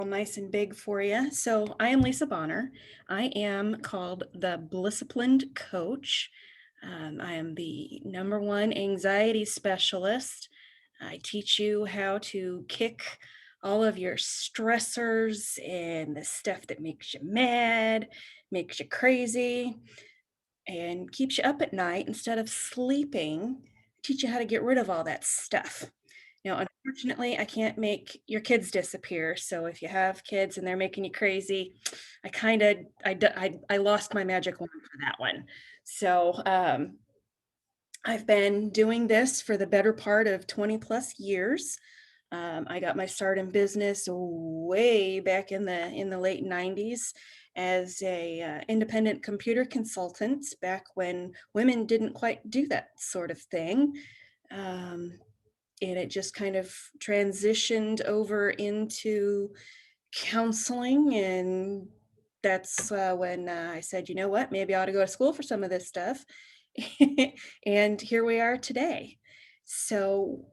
Nice and big for you. So, I am Lisa Bonner. I am called the Blissiplined Coach. I am the number one anxiety specialist. I teach you how to kick all of your stressors and the stuff that makes you mad, makes you crazy, and keeps you up at night instead of sleeping. Teach you how to get rid of all that stuff. Now, unfortunately, I can't make your kids disappear. So if you have kids and they're making you crazy, I kind of I lost my magic wand for that one. So I've been doing this for the better part of 20 plus years. I got my start in business way back in the late 90s as a independent computer consultant back when women didn't quite do that sort of thing. Um, and it just kind of transitioned over into counseling, and that's when I said, you know what, maybe I ought to go to school for some of this stuff. And here we are today. So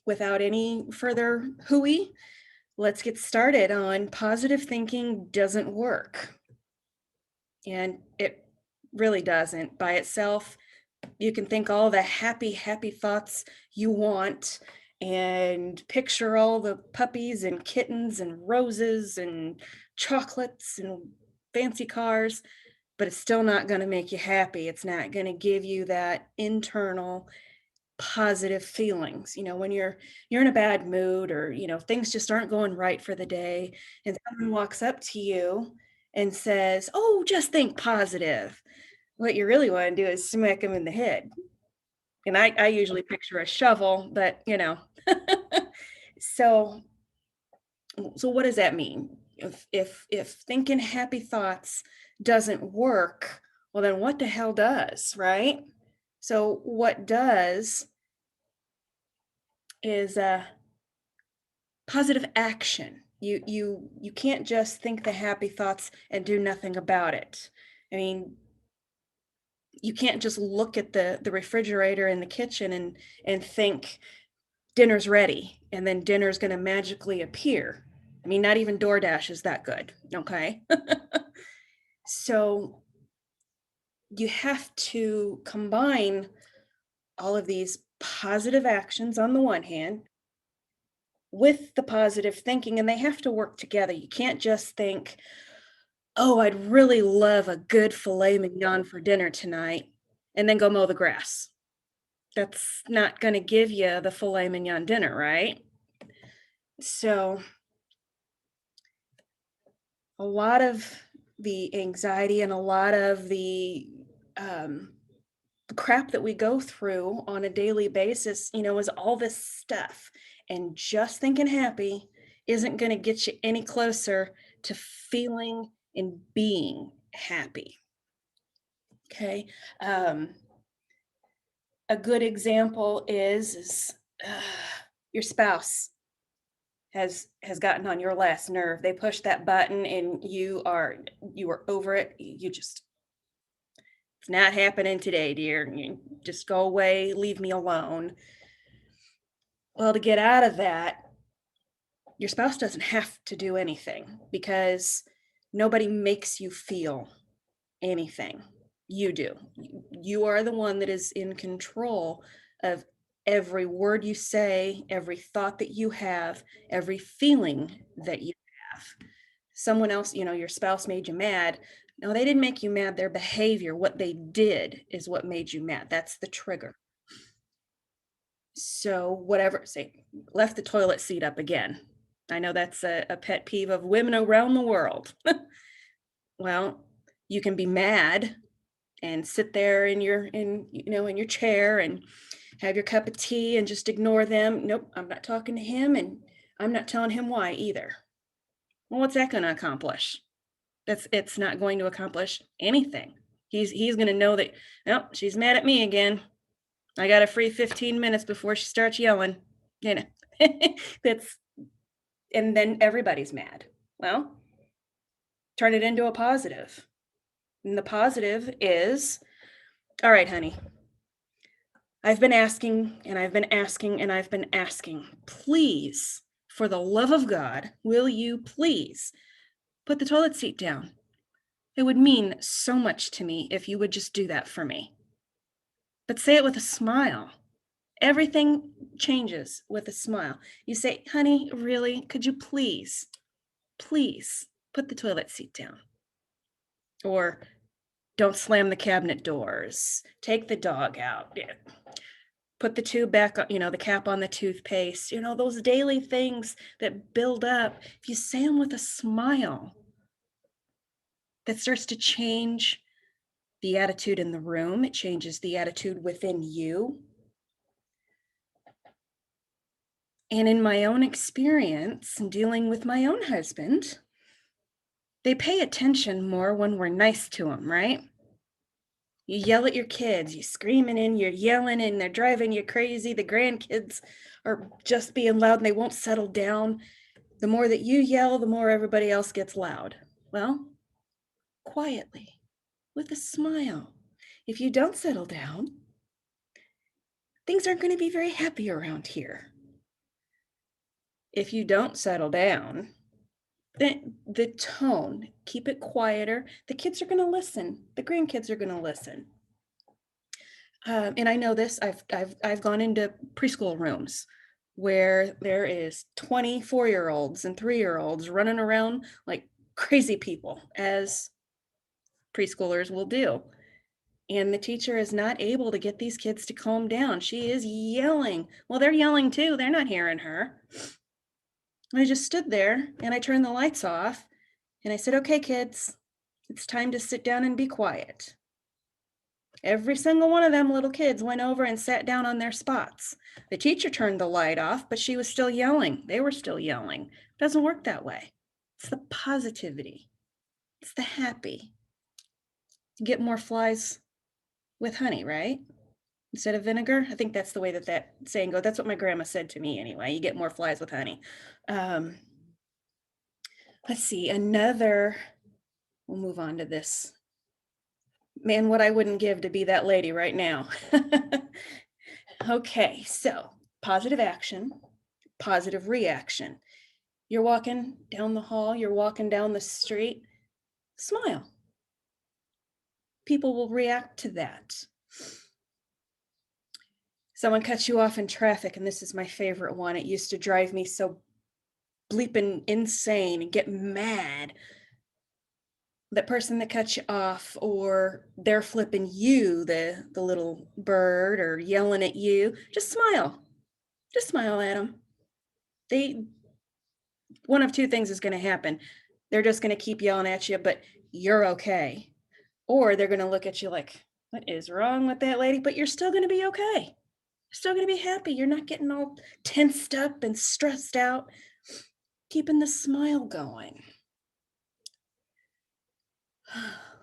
without any further hooey, let's get started on positive thinking doesn't work. And it really doesn't by itself. You can think all the happy thoughts you want and picture all the puppies and kittens and roses and chocolates and fancy cars, but it's still not going to make you happy. It's not going to give you that internal positive feelings. When you're in a bad mood, or things just aren't going right for the day, and someone walks up to you and says, "Oh, just think positive." What you really want to do is smack them in the head. And I usually picture a shovel, but So so what does that mean? If thinking happy thoughts doesn't work, well then what the hell does, right? So what does is positive action. You can't just think the happy thoughts and do nothing about it. I mean, you can't just look at the refrigerator in the kitchen and think dinner's ready and then dinner's going to magically appear. I mean, not even DoorDash is that good. Okay. So you have to combine all of these positive actions on the one hand with the positive thinking, and they have to work together. You can't just think, oh, I'd really love a good filet mignon for dinner tonight, and then go mow the grass. That's not going to give you the filet mignon dinner, right? So a lot of the anxiety and a lot of um, the crap that we go through on a daily basis, is all this stuff. And just thinking happy isn't going to get you any closer to feeling and being happy. Okay. Um, a good example is uh, your spouse has gotten on your last nerve. They push that button and you are over it. You just, it's not happening today, dear. You just go away, leave me alone. Well, to get out of that, your spouse doesn't have to do anything because nobody makes you feel anything. You do. You are the one that is in control of every word you say, every thought that you have, every feeling that you have. Someone else, your spouse made you mad. No, they didn't make you mad. Their behavior, what they did, is what made you mad. That's the trigger. So, whatever, say, left the toilet seat up again. I know that's a pet peeve of women around the world. Well, you can be mad and sit there in your chair and have your cup of tea and just ignore them. Nope, I'm not talking to him, and I'm not telling him why either. Well, what's that going to accomplish? It's not going to accomplish anything. He's going to know that, no, she's mad at me again. I got a free 15 minutes before she starts yelling. You know. That's and then everybody's mad. Well, turn it into a positive. And the positive is, all right, honey, I've been asking and I've been asking and I've been asking. Please for the love of God, will you please put the toilet seat down? It would mean so much to me if you would just do that for me. But say it with a smile. Everything changes with a smile. You say, honey, really, could you please put the toilet seat down? Or don't slam the cabinet doors. Take the dog out. Yeah. Put the tube back on, the cap on the toothpaste. Those daily things that build up. If you say them with a smile, that starts to change the attitude in the room. It changes the attitude within you. And in my own experience, dealing with my own husband, they pay attention more when we're nice to them, right? You yell at your kids, you're screaming and you're yelling and they're driving you crazy. The grandkids are just being loud and they won't settle down. The more that you yell, the more everybody else gets loud. Well, quietly, with a smile. If you don't settle down, things aren't going to be very happy around here. If you don't settle down, then the tone, keep it quieter. The kids are going to listen. The grandkids are going to listen. And I know this. I've gone into preschool rooms where there is 24-year-olds and 3-year-olds running around like crazy people, as preschoolers will do. And the teacher is not able to get these kids to calm down. She is yelling. Well, they're yelling too. They're not hearing her. I just stood there and I turned the lights off and I said, okay, kids, it's time to sit down and be quiet. Every single one of them little kids went over and sat down on their spots. The teacher turned the light off, but she was still yelling. They were still yelling. It doesn't work that way. It's the positivity. It's the happy. You get more flies with honey, right? Instead of vinegar. I think that's the way that saying goes. That's what my grandma said to me anyway. You get more flies with honey. Let's see, we'll move on to this. Man, what I wouldn't give to be that lady right now. Okay, so positive action, positive reaction. You're walking down the hall, you're walking down the street, smile. People will react to that. Someone cuts you off in traffic, and this is my favorite one. It used to drive me so bleeping insane and get mad. That person that cuts you off, or they're flipping you, the little bird, or yelling at you, just smile at them. One of two things is going to happen. They're just going to keep yelling at you, but you're okay. Or they're going to look at you like, what is wrong with that lady? But you're still going to be okay. You're still going to be happy. You're not getting all tensed up and stressed out. Keeping the smile going.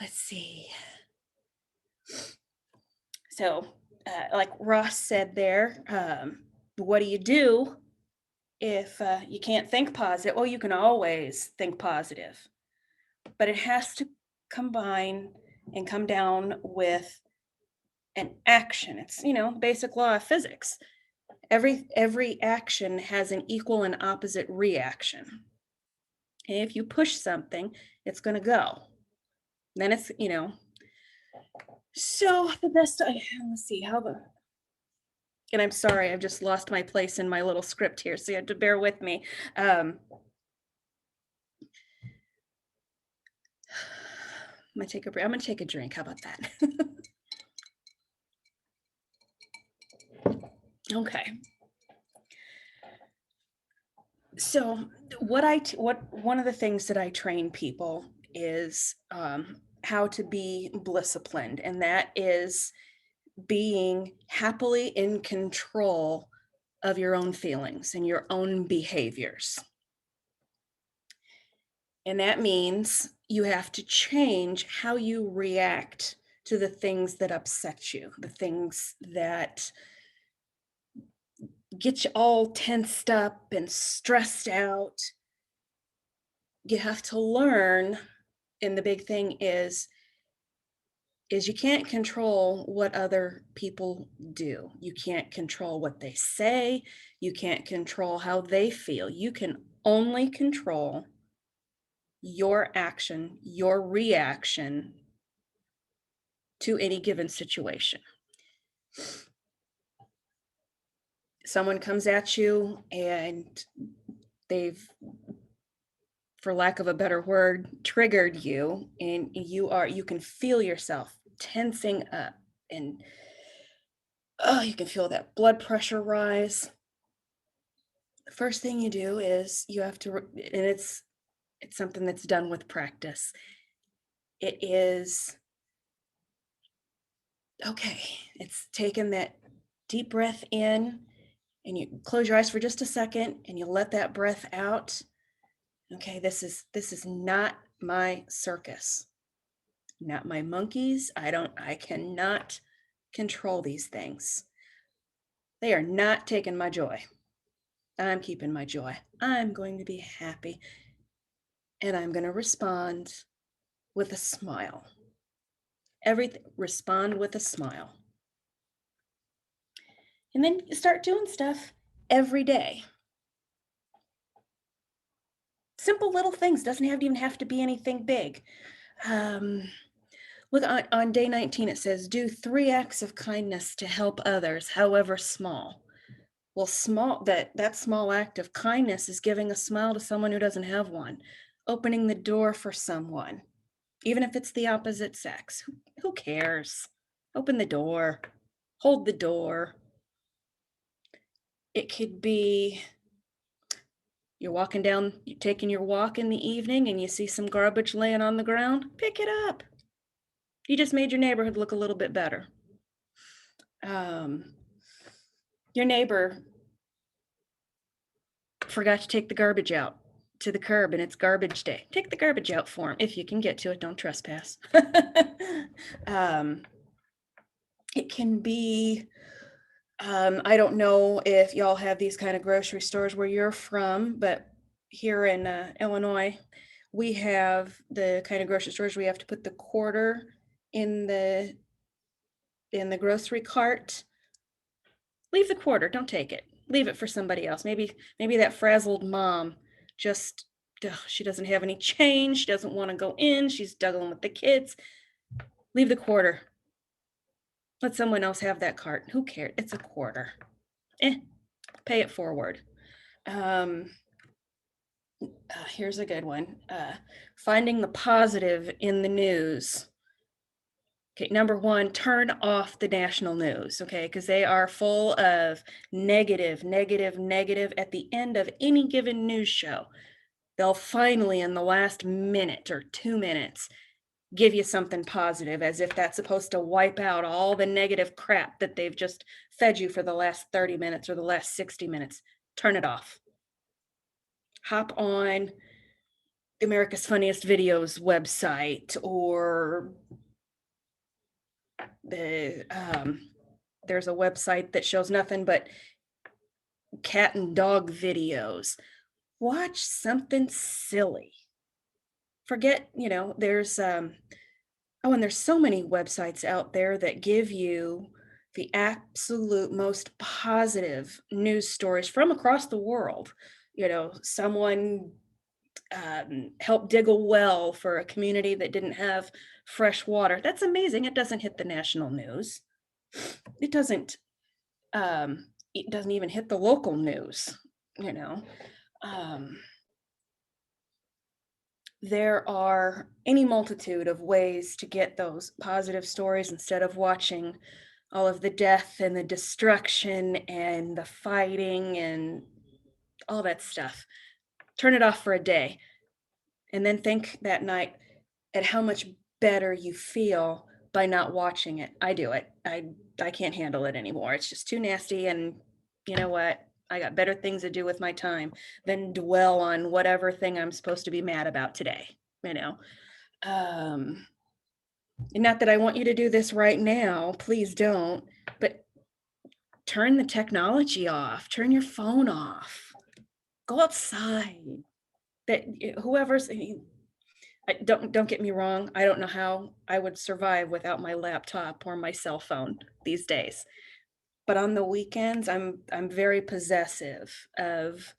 Let's see. So, like Ross said there, what do you do if you can't think positive? Well, you can always think positive, but it has to combine and come down with an action. It's, basic law of physics. Every action has an equal and opposite reaction. And if you push something, it's going to go. Then it's, so the best let's see and I'm sorry, I've just lost my place in my little script here, so you have to bear with me. I'm gonna take a break. I'm gonna take a drink. How about that? Okay. So one of the things that I train people is how to be blissiplined, and that is being happily in control of your own feelings and your own behaviors. And that means you have to change how you react to the things that upset you, the things that get you all tensed up and stressed out. You have to learn, and the big thing is is you can't control what other people do. You can't control what they say. You can't control how they feel. You can only control your action, your reaction to any given situation. Someone comes at you and they've, for lack of a better word, triggered you, and you can feel yourself tensing up, and oh, you can feel that blood pressure rise. The first thing you do is you have to, and it's something that's done with practice. It is okay. It's taking that deep breath in, and you close your eyes for just a second and you let that breath out. Okay, this is not my circus, not my monkeys. I cannot control these things. They are not taking my joy. I'm keeping my joy. I'm going to be happy, and I'm going to respond with a smile. Everything, respond with a smile. And then you start doing stuff every day. Simple little things, doesn't even have to be anything big. Look, on day 19, it says, do 3 acts of kindness to help others, however small. Well, that small act of kindness is giving a smile to someone who doesn't have one, opening the door for someone, even if it's the opposite sex. Who cares? Open the door, hold the door. It could be you're taking your walk in the evening, and you see some garbage laying on the ground, pick it up. You just made your neighborhood look a little bit better. Your neighbor forgot to take the garbage out to the curb, and it's garbage day. Take the garbage out for him if you can get to it. Don't trespass. It can be, I don't know if y'all have these kind of grocery stores where you're from, but here in Illinois, we have the kind of grocery stores where you have to put the quarter in the grocery cart. Leave the quarter, don't take it. Leave it for somebody else. Maybe that frazzled mom just she doesn't have any change. She doesn't want to go in. She's juggling with the kids. Leave the quarter. Let someone else have that cart. Who cares? It's a quarter. Pay it forward. Here's a good one. Finding the positive in the news. Okay, number 1, turn off the national news, okay? Because they are full of negative, negative, negative. At the end of any given news show, they'll finally, in the last minute or 2 minutes, give you something positive, as if that's supposed to wipe out all the negative crap that they've just fed you for the last 30 minutes or the last 60 minutes. Turn it off. Hop on America's Funniest Videos website, or there's a website that shows nothing but cat and dog videos. Watch something silly. Forget, there's and there's so many websites out there that give you the absolute most positive news stories from across the world. Someone helped dig a well for a community that didn't have fresh water. That's amazing. It doesn't hit the national news. It doesn't even hit the local news, you know. There are any multitude of ways to get those positive stories instead of watching all of the death and the destruction and the fighting and all that stuff. Turn it off for a day, and then think that night at how much better you feel by not watching it. I do it. I can't handle it anymore. It's just too nasty, and you know what? I got better things to do with my time than dwell on whatever thing I'm supposed to be mad about today, And not that I want you to do this right now, please don't, but turn the technology off, turn your phone off, go outside. That whoever's don't get me wrong, I don't know how I would survive without my laptop or my cell phone these days. But on the weekends, I'm very possessive of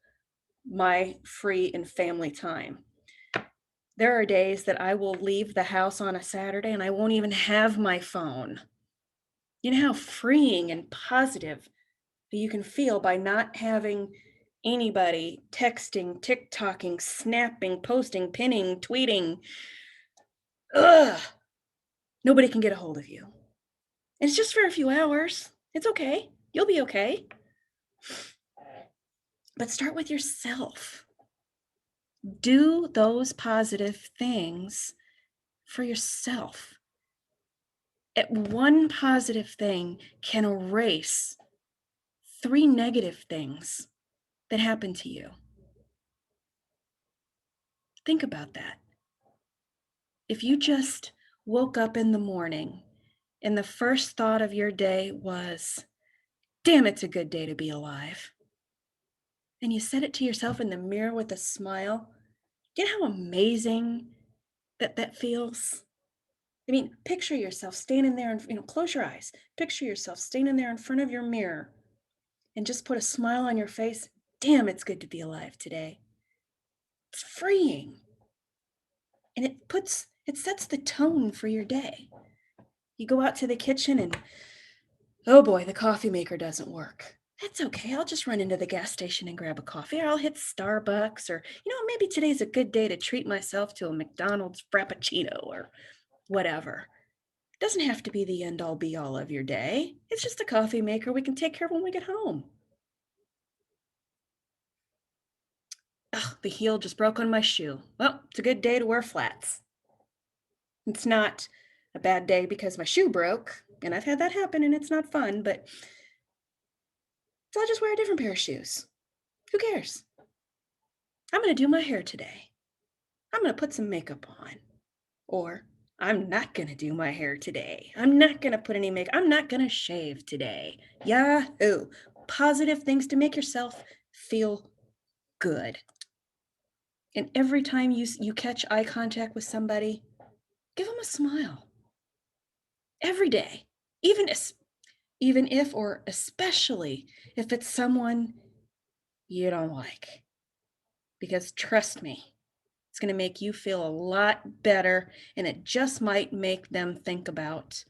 my free and family time. There are days that I will leave the house on a Saturday and I won't even have my phone. You know how freeing and positive that you can feel by not having anybody texting, TikToking, snapping, posting, pinning, tweeting. Ugh, nobody can get a hold of you. And it's just for a few hours. It's okay. You'll be okay. But start with yourself. Do those positive things for yourself. One positive thing can erase 3 negative things that happen to you. Think about that. If you just woke up in the morning and the first thought of your day was, damn, it's a good day to be alive, and you said it to yourself in the mirror with a smile, you know how amazing that feels? I mean, picture yourself standing there and, close your eyes. Picture yourself standing there in front of your mirror and just put a smile on your face. Damn, it's good to be alive today. It's freeing. And it sets the tone for your day. You go out to the kitchen and, oh boy, the coffee maker doesn't work. That's okay. I'll just run into the gas station and grab a coffee, or I'll hit Starbucks, or, maybe today's a good day to treat myself to a McDonald's Frappuccino or whatever. It doesn't have to be the end all be all of your day. It's just a coffee maker we can take care of when we get home. Ugh, the heel just broke on my shoe. Well, it's a good day to wear flats. It's not a bad day because my shoe broke, and I've had that happen and it's not fun, but so I'll just wear a different pair of shoes. Who cares? I'm going to do my hair today. I'm going to put some makeup on. Or I'm not going to do my hair today. I'm not going to put any makeup. I'm not going to shave today. Yahoo! Positive things to make yourself feel good. And every time you catch eye contact with somebody, give them a smile. Every day. Even if, or especially if it's someone you don't like. Because trust me, it's going to make you feel a lot better, and it just might make them think about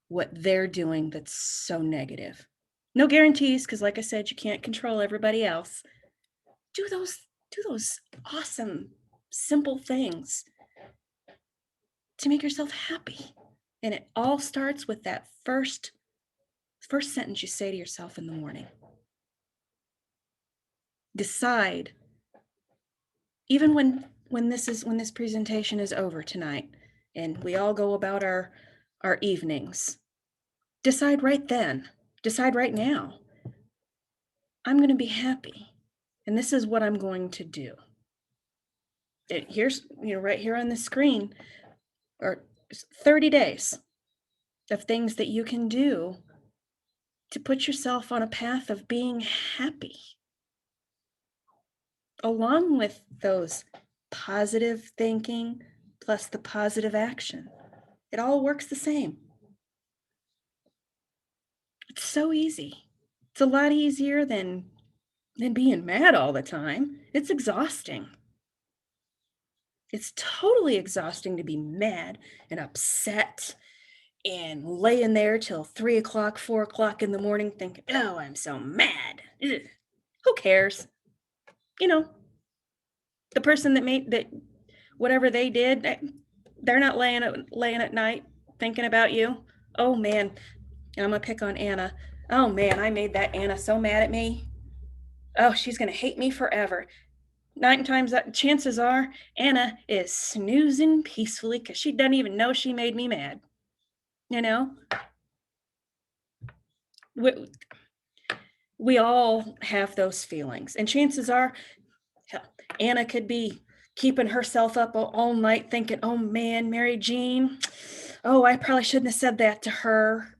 what they're doing that's so negative. No guarantees, because like I said, you can't control everybody else. Do those awesome, simple things to make yourself happy. And it all starts with that first sentence you say to yourself in the morning. Decide, even when this presentation is over tonight and we all go about our evenings, decide right then, decide right now, I'm going to be happy, and this is what I'm going to do. Here's, right here on the screen are 30 days of things that you can do to put yourself on a path of being happy, along with those positive thinking plus the positive action. It all works the same. It's so easy. It's a lot easier than being mad all the time. It's exhausting. It's totally exhausting to be mad and upset and laying there till 3 o'clock, 4 o'clock in the morning thinking, oh, I'm so mad. Ugh. Who cares? The person that made that, whatever they did, they're not laying at night thinking about you. Oh man, and I'm gonna pick on Anna. Oh man, I made that Anna so mad at me. Oh, she's gonna hate me forever. 9 times chances are Anna is snoozing peacefully because she doesn't even know she made me mad. We all have those feelings, and chances are, hell, Anna could be keeping herself up all night thinking, oh man, Mary Jean, oh, I probably shouldn't have said that to her,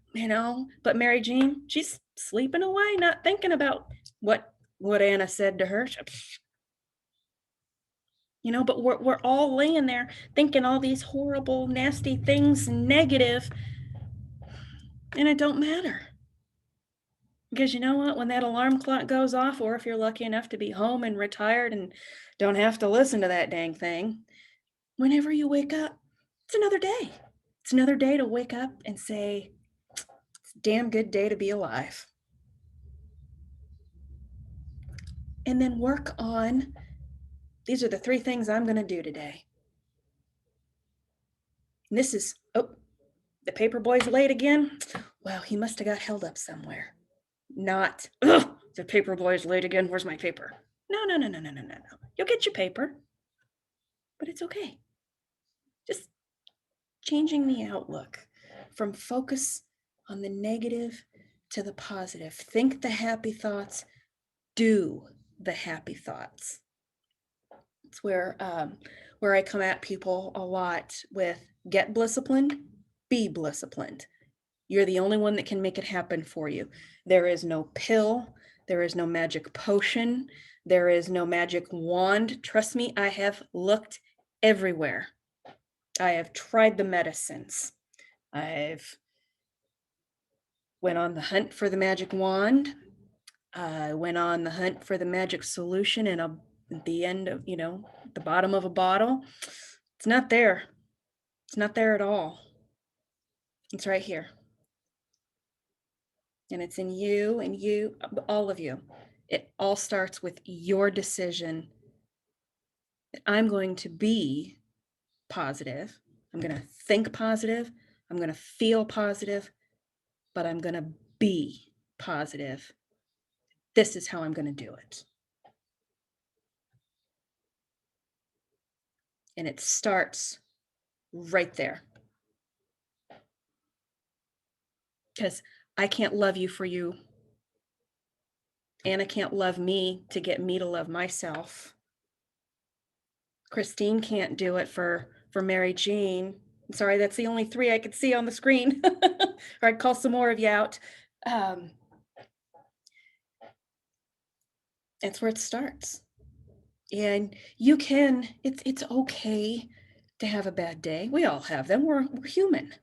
but Mary Jean, she's sleeping away, not thinking about what Anna said to her. but we're all laying there thinking all these horrible, nasty things, negative, and it don't matter. Because you know what? When that alarm clock goes off, or if you're lucky enough to be home and retired and don't have to listen to that dang thing, whenever you wake up, it's another day. It's another day to wake up and say, it's a damn good day to be alive. And then work on, these are the 3 things I'm going to do today. And this is, oh, the paper boy's late again. Well, he must have got held up somewhere. Not, ugh, the paper boy's late again. Where's my paper? No, no, no, no, no, no, no, no. You'll get your paper, but it's okay. Just changing the outlook from focus on the negative to the positive. Think the happy thoughts, do the happy thoughts. It's where I come at people a lot with get blissiplined, be blissiplined. You're the only one that can make it happen for you. There is no pill, there is no magic potion, there is no magic wand. Trust me, I have looked everywhere. I have tried the medicines. I've went on the hunt for the magic wand. I went on the hunt for the magic solution at the end of, the bottom of a bottle. It's not there. It's not there at all. It's right here. And it's in you and you, all of you. It all starts with your decision that I'm going to be positive. I'm going to think positive. I'm going to feel positive, but I'm going to be positive. This is how I'm going to do it. And it starts right there. Because I can't love you for you. Anna can't love me to get me to love myself. Christine can't do it for Mary Jean. I'm sorry, that's the only 3 I could see on the screen. Or I'd call some more of you out. That's where it starts. And you can, it's okay to have a bad day. We all have them. We're human.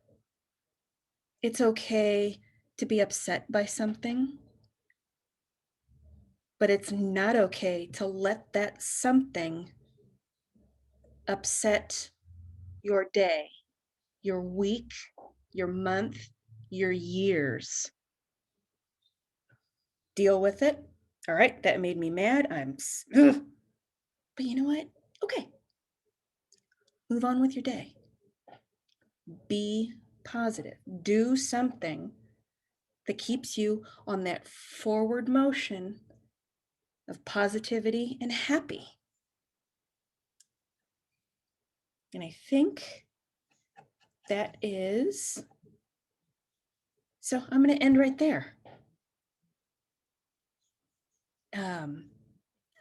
It's okay to be upset by something. But it's not okay to let that something upset your day, your week, your month, your years. Deal with it. All right, that made me mad. Ugh. But you know what? Okay. Move on with your day. Be positive. Do something that keeps you on that forward motion of positivity and happy. And I think that is, so I'm going to end right there.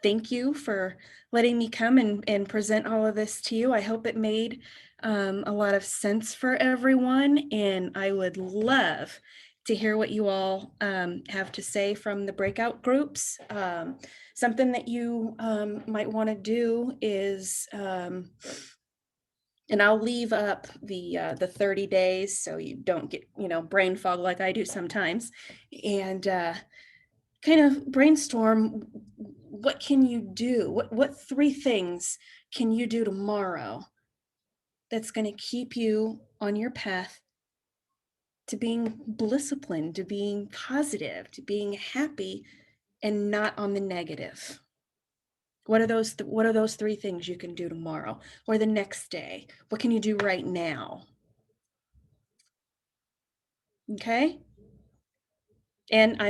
Thank you for letting me come and present all of this to you. I hope it made a lot of sense for everyone, and I would love to hear what you all have to say from the breakout groups. Something that you might want to do is, and I'll leave up the 30 days so you don't get brain fog like I do sometimes, and kind of brainstorm, what can you do? What 3 things can you do tomorrow that's going to keep you on your path to being blissiplined, to being positive, to being happy, and not on the negative? What are those 3 things you can do tomorrow or the next day? What can you do right now? Okay? And I